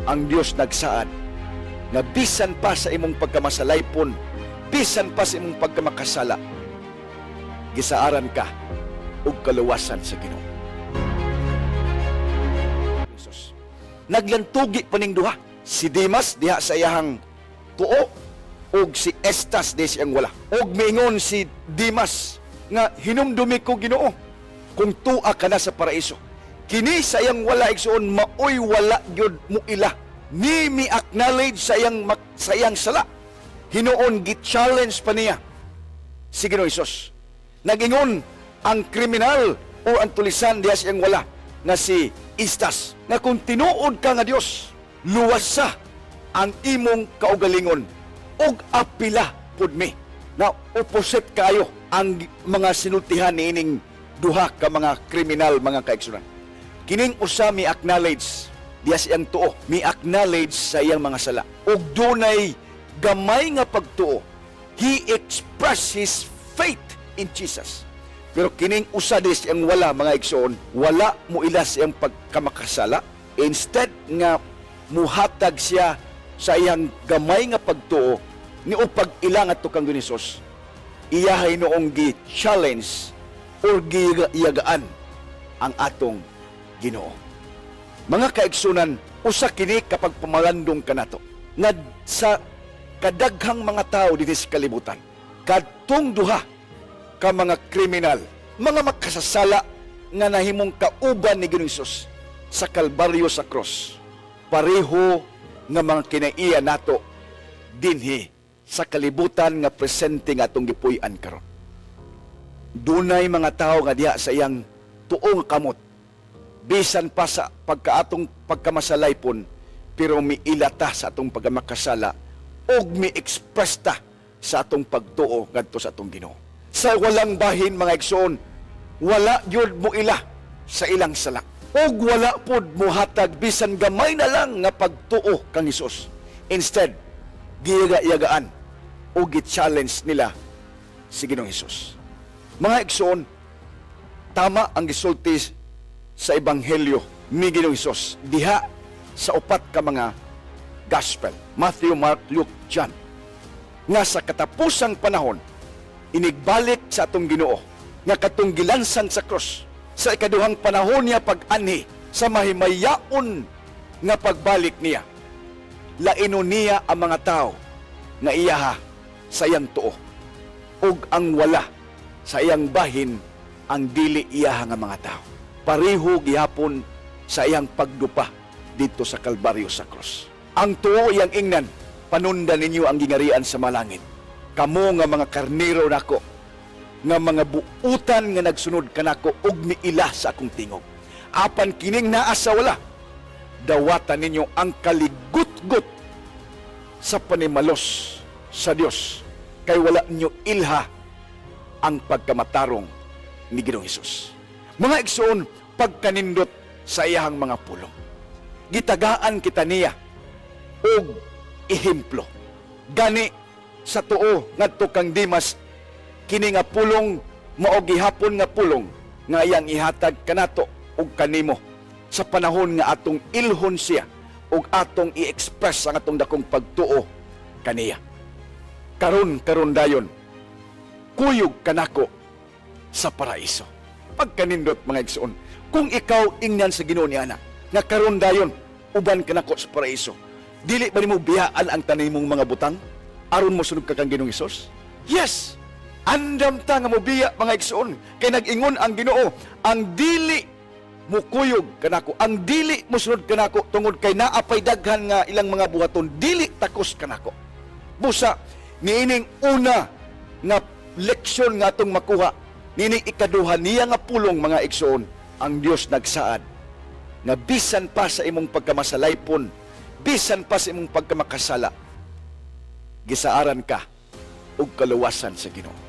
ang Dios nagsaad nga bisan pa sa imong pagkamasalaypon, bisan pa sa imong pagkamakasala, gisaaran ka og kaluwasan sa Ginoo. Jesus. Naglantugi pa ning duha. Si Demas diha sa iyahang tuo og si Estas di siyang wala. Og miingon si Demas nga hinumdumi ko Ginoo kung tua ka na sa paraiso. Kini sa iyang wala igsoon maoy wala gyud mo ila. Ni mi acknowledge sa iyang sala. Hinuon gi-challenge pa niya si Ginoo Hesus. Nagingon ang kriminal o ang tulisan diha sa iyang wala nga si Estas nga kung tinuod ka nga Dios, luwasa ang imong kaugalingon og apila pud mi. Na opposite kayo ang mga sinultihan niining duha ka mga kriminal, mga kaigsunan. Kining usa mi acknowledge diya siyang tuo, mi acknowledge sa iyang mga sala. Og dunay gamay nga pagtuo. He expressed his faith in Jesus. Pero kining usa di siyang wala, mga igsoon, wala mo ila siyang pagkamakasala. Instead nga muhatag siya sa iyang gamay nga pagtuo ni o pag-ilang at tukang Hesus. Iyahay noong gi-challenge o giyagaan ang atong Ginoo. Mga kaigsunan, usa kini kapag pamalandong kanato nga sa kadaghang mga tao dinhi sa kalibutan, kadtong duha ka mga kriminal, mga makasasala nga nahimong kauban ni Ginoong Hesus sa Kalbaryo sa cross, pareho nga mga kinaiya nato dinhi sa kalibutan nga presente nga atong gipuy-an karon. Dunay mga tao nga diha sa iyang tuong kamot, bisan pa sa pagkaatong pagkamasalaypon, pero miilata sa atong pagkamakasala og mi-express ta sa atong pagtuo ngadto sa atong Ginoo. Sa walang bahin, mga igsoon, wala gyud mo ila sa ilang sala. Og wala pod mo hatag bisan gamay na lang nga pagtuo kang Hesus. Instead, giyaga-yagaan o gi-challenge nila si Ginoong Hesus. Mga igsoon, tama ang gisulti sa Ebanghelyo ni Ginoong Hesus diha sa upat ka mga gospel, Matthew, Mark, Luke, John, nga sa katapusang panahon inigbalik sa atong Ginoo nga katong gilansan sa cross sa ikaduhang panahon niya pag-anhi sa mahimayaon nga pagbalik niya. Laino niya ang mga tao nga iyaha sa iyang tuo ug ang wala sa iyang bahin ang dili iyaha nga mga tao. Pareho gihapon sa iyang pagdupa dito sa Kalbaryo sa cross. Ang tuo iyang ingnan, panundan ninyo ang gingarian sa malangit. Kamo nga mga karnero nako, nga mga buutan nga nagsunod kanako og miila sa akong tingog. Apan kining naa sa wala, dawatan ninyo ang kaligut-gut sa panimalos sa Dios, kay wala ninyo ilha ang pagkamatarong ni Ginoong Hesus. Mga igsoon, pagkanindot sa iyahang mga pulong, gitagaan kita niya og ehemplo. Gani sa tuo ngadto kang Demas, kini nga pulong mao gihapon nga pulong nga iyang ihatag kanato ug kanimo sa panahon nga atong ilhon siya ug atong i-express ang atong dakong pagtuo kaniya. Karon dayon, kuyog kanako sa paraiso. Pagkanindot, mga igsoon, kung ikaw ingnan sa Ginoo niana nga karon dayon uban kanako sa paraiso, dili ba nimo biyaan ang tanimong mga butang aron mo sunod ka kang Ginoong Hesus? Yes! Andam ta nga mobiya, mga igsoon, kay nag-ingon ang Ginoo, ang dili mo kuyog kanako, ang dili mo sunod kanako tungod kay naapay daghan nga ilang mga buhaton, dili takos kanako. Busa niining una nga leksyon nga atong makuha, niining ikaduha niya nga pulong, mga igsoon, ang Dios nagsaad nga bisan pa sa imong pagkamasalaypon, bisan pa sa imong pagkamakasala, gisaaran ka og kaluwasan sa Ginoo.